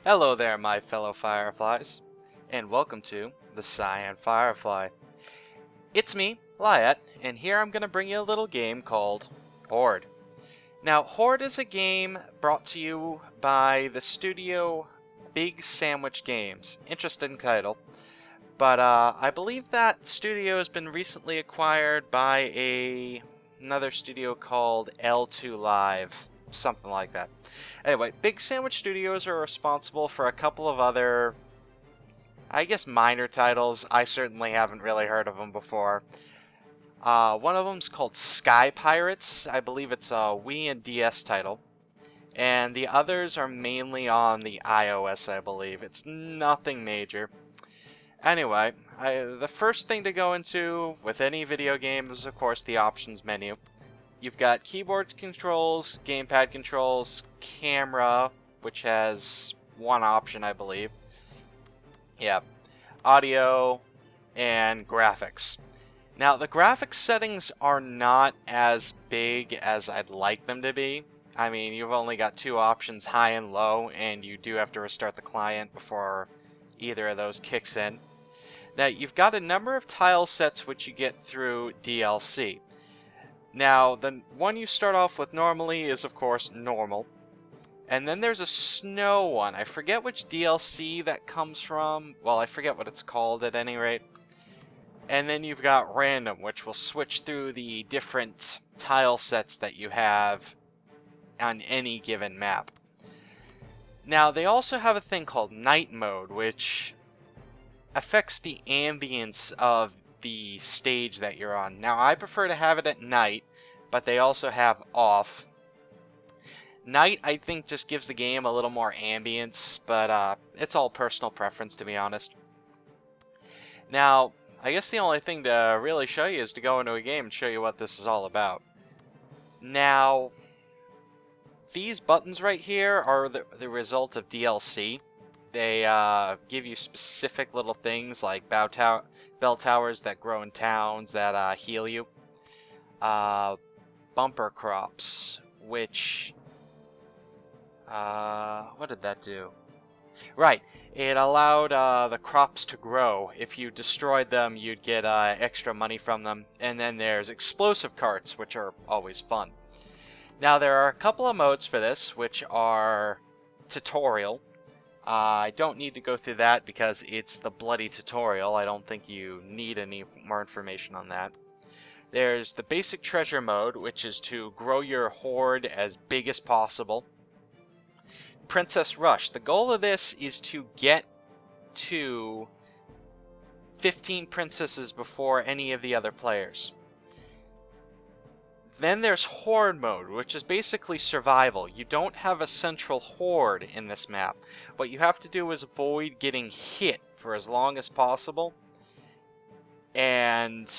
Hello there, my fellow Fireflies, and welcome to the Cyan Firefly. It's me, Lyiat, and here I'm going to bring you a little game called HOARD. Now, HOARD is a game brought to you by the studio Big Sandwich Games. Interesting title, but I believe that studio has been recently acquired by another studio called L2 Live, something like that. Anyway, Big Sandwich Studios are responsible for a couple of other, I guess, minor titles. I certainly haven't really heard of them before. One of them is called Sky Pirates. I believe it's a Wii and DS title. And the others are mainly on the iOS, I believe. It's nothing major. Anyway, the first thing to go into with any video game is, of course, the options menu. You've got keyboard controls, gamepad controls, camera, which has one option, I believe. Yeah, audio, and graphics. Now, the graphics settings are not as big as I'd like them to be. I mean, you've only got two options, high and low, and you do have to restart the client before either of those kicks in. Now, you've got a number of tile sets which you get through DLC. Now, the one you start off with normally is, of course, normal. And then there's a snow one. I forget which DLC that comes from. Well, I forget what it's called at any rate. And then you've got random, which will switch through the different tile sets that you have on any given map. Now, they also have a thing called night mode, which affects the ambience of the stage that you're on. Now, I prefer to have it at night, but they also have off. Night, I think, just gives the game a little more ambience, but it's all personal preference, to be honest. Now, I guess the only thing to really show you is to go into a game and show you what this is all about. Now, these buttons right here are the result of DLC. They give you specific little things like bell towers that grow in towns that heal you. Bumper crops, which... what did that do? Right, it allowed the crops to grow. If you destroyed them, you'd get extra money from them. And then there's explosive carts, which are always fun. Now, there are a couple of modes for this, which are tutorial. I don't need to go through that because it's the bloody tutorial. I don't think you need any more information on that. There's the basic treasure mode, which is to grow your hoard as big as possible. Princess Rush. The goal of this is to get to 15 princesses before any of the other players. Then there's Horde mode, which is basically survival. You don't have a central horde in this map. What you have to do is avoid getting hit for as long as possible and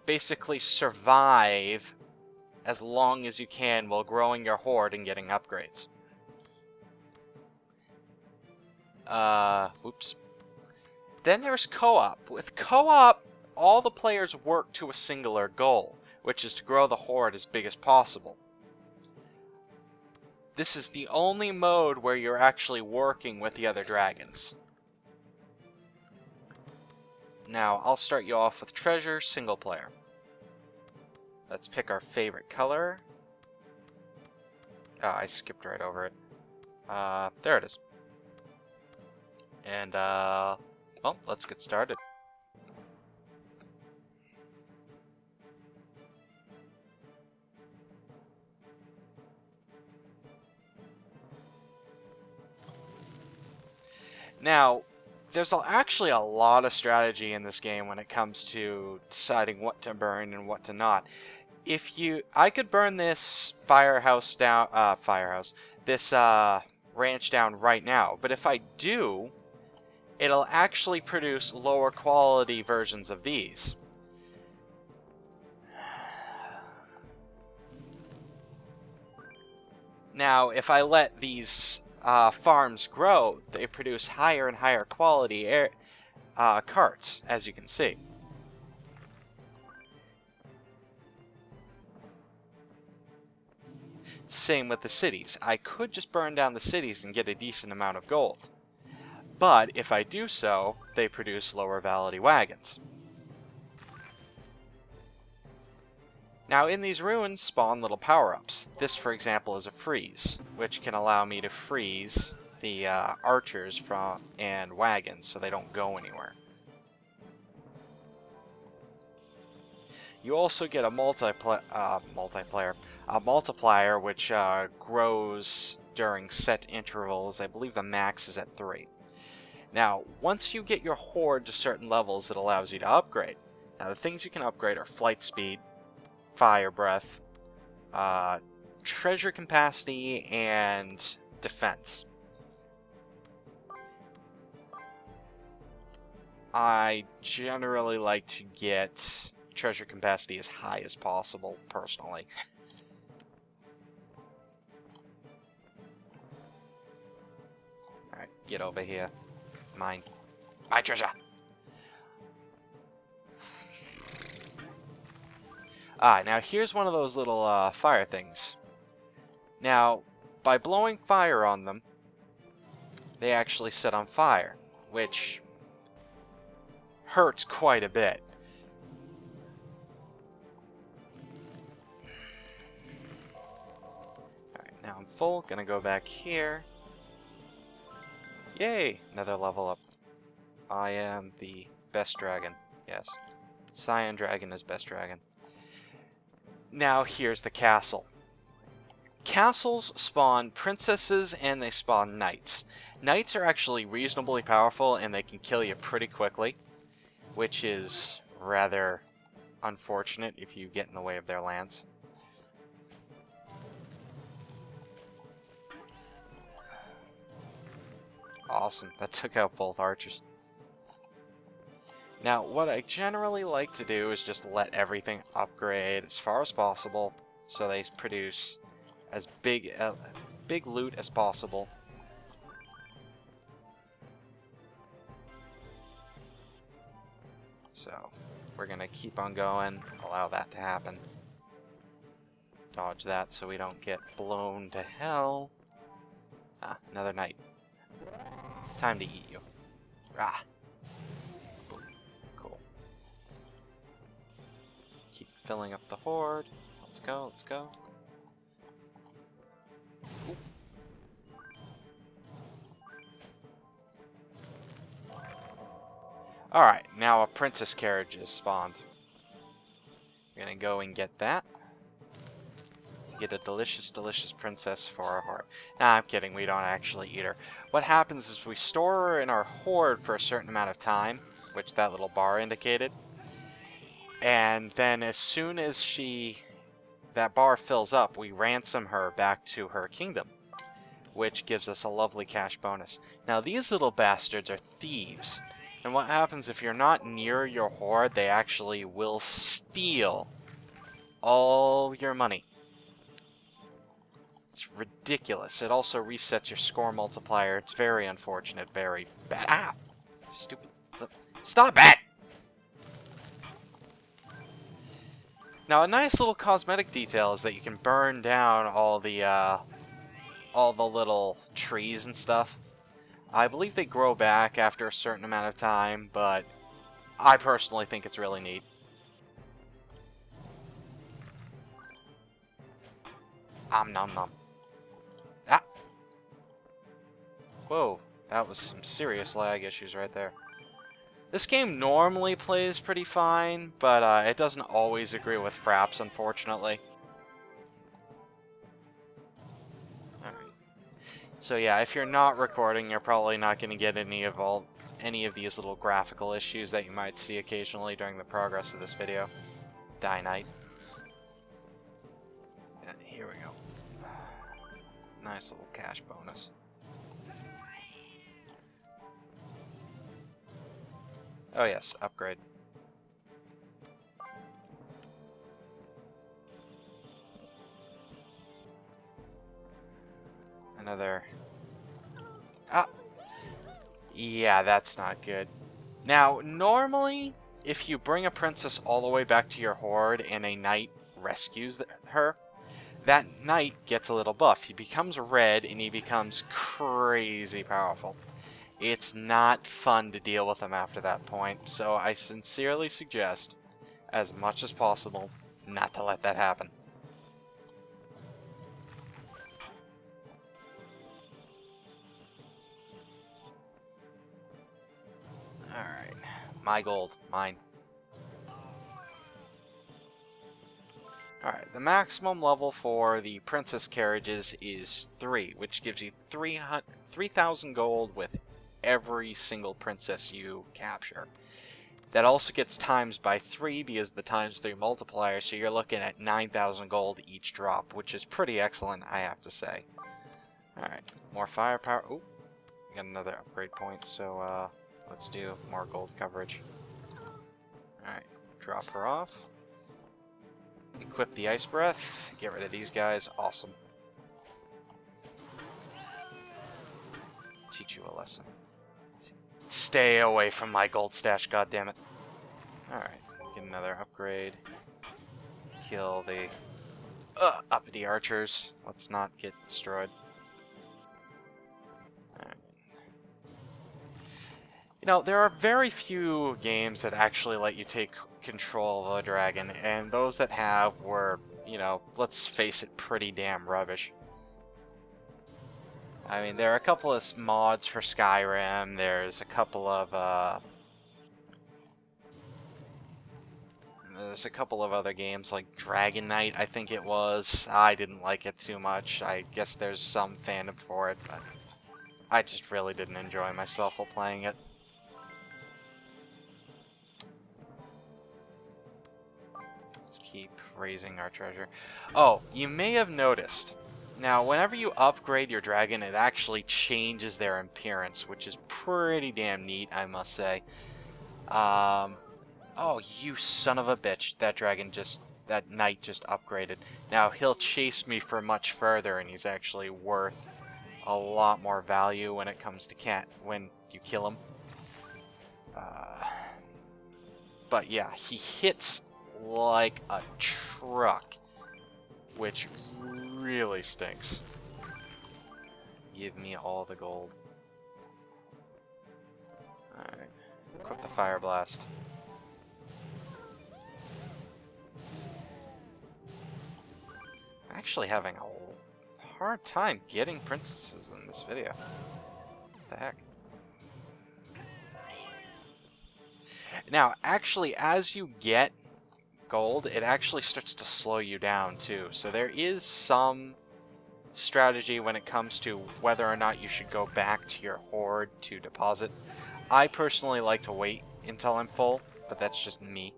basically survive as long as you can while growing your horde and getting upgrades. Oops. Then there's co-op. With co-op, all the players work to a singular goal, which is to grow the horde as big as possible. This is the only mode where you're actually working with the other dragons. Now, I'll start you off with treasure, single player. Let's pick our favorite color. Oh, I skipped right over it. There it is. And, well, let's get started. Now, there's actually a lot of strategy in this game when it comes to deciding what to burn and what to not. I could burn this this ranch down right now, but if I do, it'll actually produce lower quality versions of these. Now, if I let these farms grow, they produce higher and higher quality carts, as you can see. Same with the cities. I could just burn down the cities and get a decent amount of gold. but if I do so, they produce lower validity wagons. Now in these ruins spawn little power-ups. This, for example, is a freeze, which can allow me to freeze the archers and wagons so they don't go anywhere. You also get a multiplier which grows during set intervals. I believe the max is at 3. Now, once you get your horde to certain levels, it allows you to upgrade. Now, the things you can upgrade are flight speed, fire breath, treasure capacity, and defense. I generally like to get treasure capacity as high as possible, personally. Alright, get over here. Mine. My treasure! Now here's one of those little fire things. Now, by blowing fire on them, they actually set on fire, which hurts quite a bit. Alright, now I'm full, gonna go back here. Yay! Another level up. I am the best dragon. Yes. Cyan Dragon is best dragon. Now here's the castle. Castles spawn princesses and they spawn knights. Knights are actually reasonably powerful and they can kill you pretty quickly, which is rather unfortunate if you get in the way of their lands. Awesome, that took out both archers. Now, what I generally like to do is just let everything upgrade as far as possible, so they produce as big loot as possible. So, we're gonna keep on going, allow that to happen. Dodge that so we don't get blown to hell. Ah, another knight. Time to eat you. Ah. Cool. Keep filling up the horde. Let's go, let's go. Ooh. Alright, now a princess carriage is spawned. We're gonna go and get that. To get a delicious, delicious princess for our horde. Nah, I'm kidding, we don't actually eat her. What happens is we store her in our horde for a certain amount of time, which that little bar indicated. And then as soon as that bar fills up, we ransom her back to her kingdom, which gives us a lovely cash bonus. Now these little bastards are thieves. And what happens if you're not near your horde, they actually will steal all your money. It's ridiculous. It also resets your score multiplier. It's very unfortunate, very bad. Ah! Stupid. Stop it! Now, a nice little cosmetic detail is that you can burn down all the little trees and stuff. I believe they grow back after a certain amount of time, but I personally think it's really neat. Nom nom. Ah! Whoa, that was some serious lag issues right there. This game normally plays pretty fine, but it doesn't always agree with fraps, unfortunately. Alright. So yeah, if you're not recording, you're probably not going to get any of these little graphical issues that you might see occasionally during the progress of this video. Die Knight. Yeah, here we go. Nice little cash bonus. Oh yes, upgrade. Another... Ah! Yeah, that's not good. Now, normally, if you bring a princess all the way back to your horde and a knight rescues her, that knight gets a little buff. He becomes red and he becomes crazy powerful. it's not fun to deal with them after that point. So I sincerely suggest, as much as possible, not to let that happen. Alright, my gold, mine. Alright, the maximum level for the princess carriages is 3, which gives you 3,000 gold with every single princess you capture. That also gets times by 3 because the times 3 multiplier, so you're looking at 9,000 gold each drop, which is pretty excellent, I have to say. Alright, more firepower. Ooh, we got another upgrade point, so let's do more gold coverage. Alright, drop her off. Equip the ice breath, get rid of these guys, awesome. Teach you a lesson. Stay away from my gold stash, goddammit. Alright, get another upgrade. Kill the uppity archers. Let's not get destroyed. Alright. You know, there are very few games that actually let you take control of a dragon, and those that have were, you know, let's face it, pretty damn rubbish. I mean, there are a couple of mods for Skyrim, there's a couple of other games like Dragon Knight, I think it was. I didn't like it too much. I guess there's some fandom for it, but I just really didn't enjoy myself while playing it. Let's keep raising our treasure. Oh, you may have noticed. Now, whenever you upgrade your dragon, it actually changes their appearance, which is pretty damn neat, I must say. Oh, you son of a bitch. That knight just upgraded. Now, he'll chase me for much further, and he's actually worth a lot more value when it comes to when you kill him. But yeah, he hits like a truck, which really stinks. Give me all the gold. Alright, equip the fire blast. I'm actually having a hard time getting princesses in this video. What the heck? Now, actually, as you get gold, it actually starts to slow you down too. So there is some strategy when it comes to whether or not you should go back to your hoard to deposit. I personally like to wait until I'm full, but that's just me.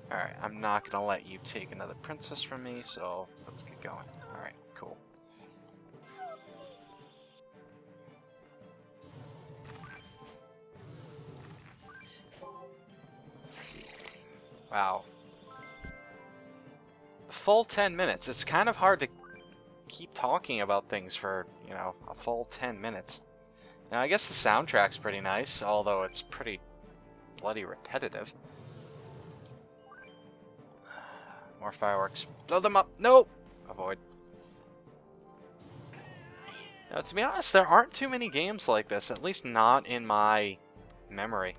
Alright, I'm not gonna let you take another princess from me, so let's get going. Alright, cool. Wow. A full 10 minutes. It's kind of hard to keep talking about things for, you know, a full 10 minutes. Now, I guess the soundtrack's pretty nice, although it's pretty bloody repetitive. More fireworks. Blow them up! Nope! Avoid. Now, to be honest, there aren't too many games like this, at least not in my memory.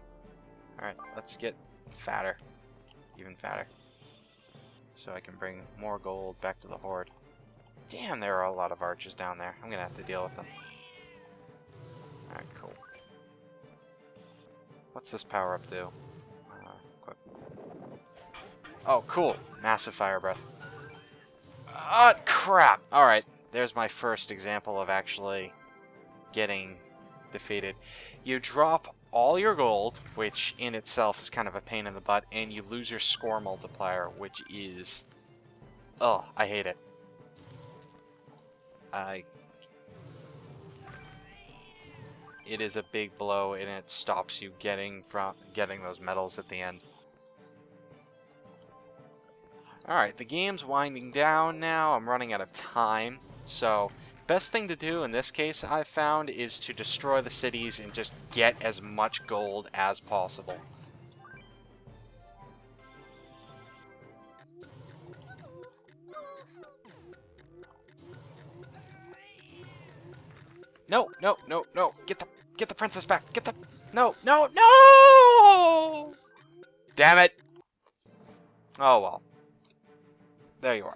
Alright, let's get fatter. Even fatter. So I can bring more gold back to the hoard. Damn, there are a lot of archers down there. I'm gonna have to deal with them. Alright, cool. What's this power up do? Equip. Oh, cool. Massive fire breath. Ah, crap! Alright, there's my first example of actually getting defeated. You drop all your gold, which in itself is kind of a pain in the butt, and you lose your score multiplier, which is... Oh, I hate it. It is a big blow, and it stops you getting those medals at the end. Alright, the game's winding down now. I'm running out of time. So, best thing to do in this case, I've found, is to destroy the cities and just get as much gold as possible. No, no, no, no. Get the princess back. No, no, no! Damn it. Oh well. There you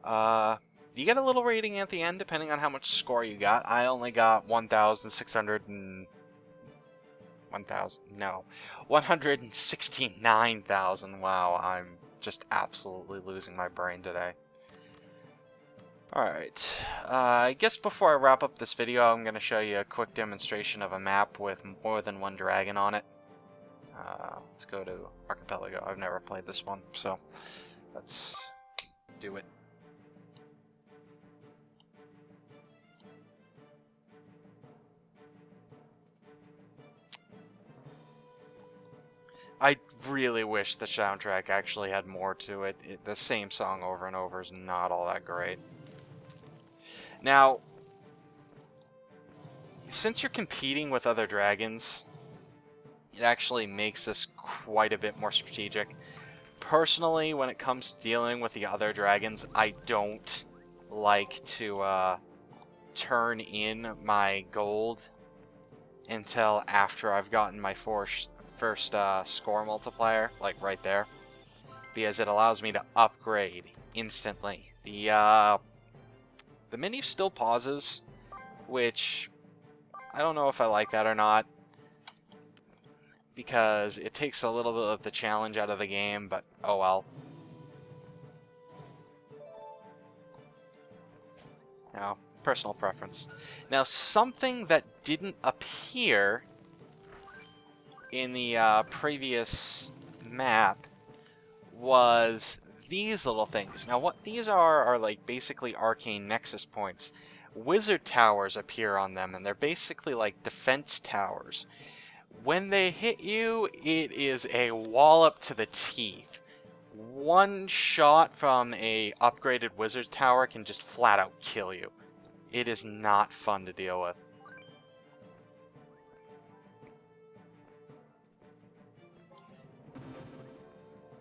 are. You get a little rating at the end depending on how much score you got. I only got 169,000. Wow, I'm just absolutely losing my brain today. Alright, I guess before I wrap up this video, I'm going to show you a quick demonstration of a map with more than one dragon on it. Let's go to Archipelago. I've never played this one, so let's do it. I really wish the soundtrack actually had more to it. The same song over and over is not all that great. Now, since you're competing with other dragons, it actually makes this quite a bit more strategic. Personally, when it comes to dealing with the other dragons, I don't like to turn in my gold until after I've gotten my first score multiplier, like right there, because it allows me to upgrade instantly. The menu still pauses, which I don't know if I like that or not, because it takes a little bit of the challenge out of the game, but oh well. Now, personal preference. Now, something that didn't appear in the previous map was these little things. Now, what these are like basically arcane nexus points. Wizard towers appear on them, and they're basically like defense towers. When they hit you, it is a wallop to the teeth. One shot from a upgraded wizard tower can just flat out kill you. It is not fun to deal with.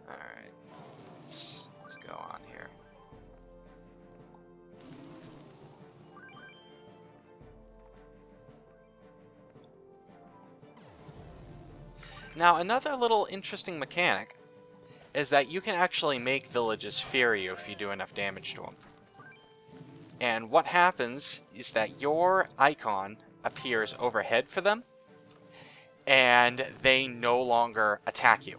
Alright, let's go on here. Now, another little interesting mechanic is that you can actually make villages fear you if you do enough damage to them. And what happens is that your icon appears overhead for them, and they no longer attack you.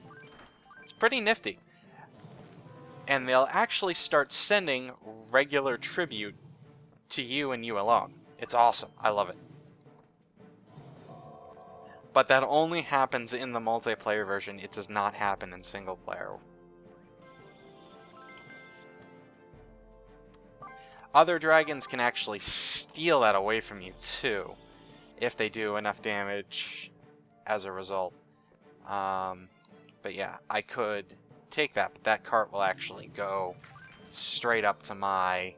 It's pretty nifty. And they'll actually start sending regular tribute to you and you alone. It's awesome. I love it. But that only happens in the multiplayer version. It does not happen in single player. Other dragons can actually steal that away from you too, if they do enough damage as a result. But yeah, I could take that, but that cart will actually go straight up to my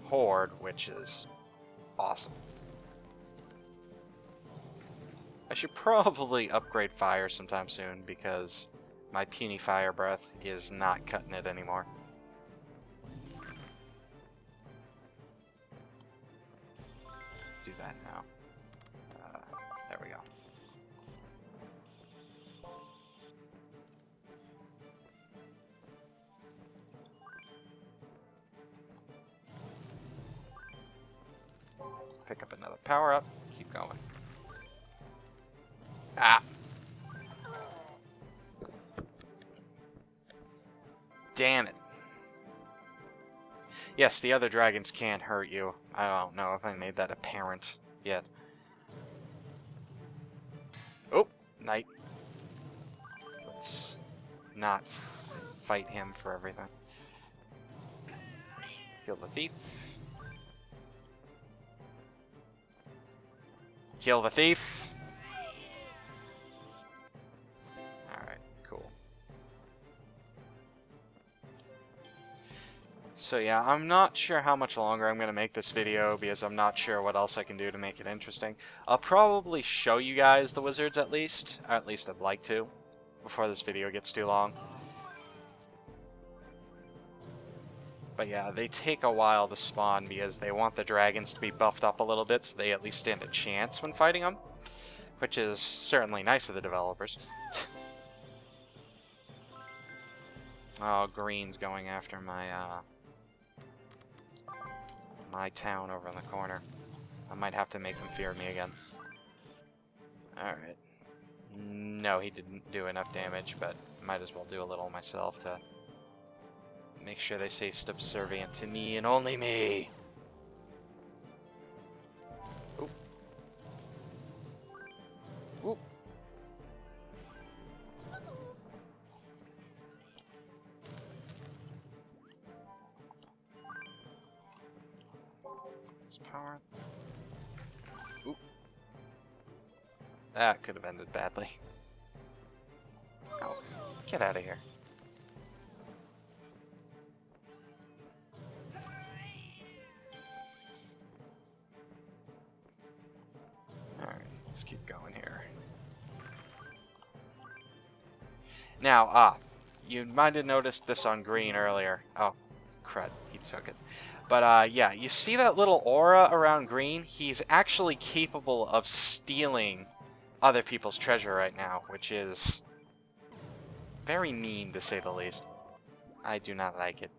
HOARD, which is awesome. I should probably upgrade fire sometime soon, because my puny fire breath is not cutting it anymore. Do that now. There we go. Pick up another power up. Keep going. Ah! Damn it. Yes, the other dragons can hurt you. I don't know if I made that apparent yet. Oh, knight. Let's not fight him for everything. Kill the thief. Kill the thief. Alright, cool. So yeah, I'm not sure how much longer I'm going to make this video because I'm not sure what else I can do to make it interesting. I'll probably show you guys the wizards at least, or at least I'd like to, before this video gets too long. But yeah, they take a while to spawn because they want the dragons to be buffed up a little bit so they at least stand a chance when fighting them, which is certainly nice of the developers. Oh, green's going after my my town over in the corner. I might have to make them fear me again. Alright. No, he didn't do enough damage, but might as well do a little myself to make sure they stay subservient to me and only me. Oop. Oop. Power. Oop. That could have ended badly. Oh, get out of here. Alright, let's keep going here. Now, you might have noticed this on green earlier. Oh, crud, he took it. But yeah, you see that little aura around green? He's actually capable of stealing other people's treasure right now, which is very mean to say the least. I do not like it.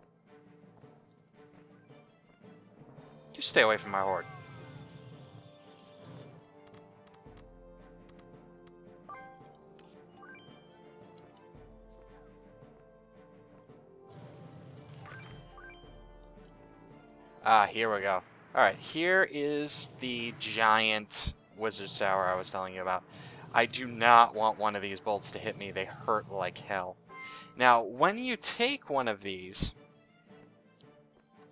You stay away from my horde. Ah, here we go. Alright, here is the giant wizard tower I was telling you about. I do not want one of these bolts to hit me. They hurt like hell. Now, when you take one of these,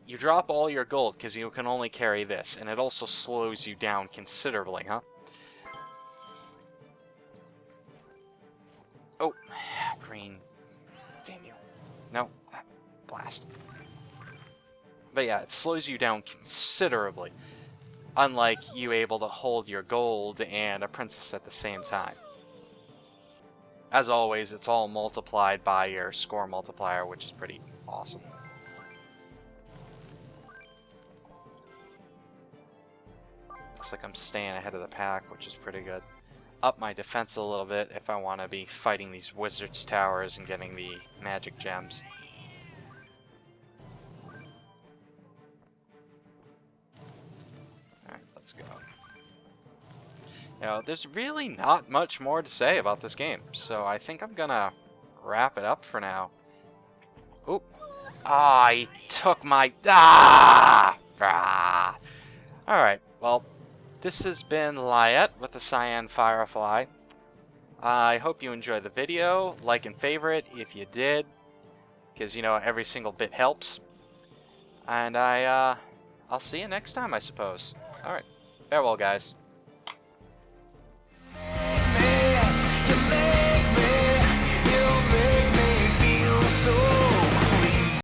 you drop all your gold because you can only carry this, and it also slows you down considerably, huh? Oh, green. Damn you. No, blast. But yeah, it slows you down considerably, unlike you able to hold your gold and a princess at the same time. As always, it's all multiplied by your score multiplier, which is pretty awesome. Looks like I'm staying ahead of the pack, which is pretty good. Up my defense a little bit if I want to be fighting these wizards' towers and getting the magic gems. Alright, let's go. Now, there's really not much more to say about this game, so I think I'm gonna wrap it up for now. Oop. Ah, he took my... Ah! Ah! Alright, well, this has been Lyiat with the Cyan Firefly. I hope you enjoyed the video. Like and favorite if you did, because, you know, every single bit helps. And I'll see you next time, I suppose. Alright, farewell, guys.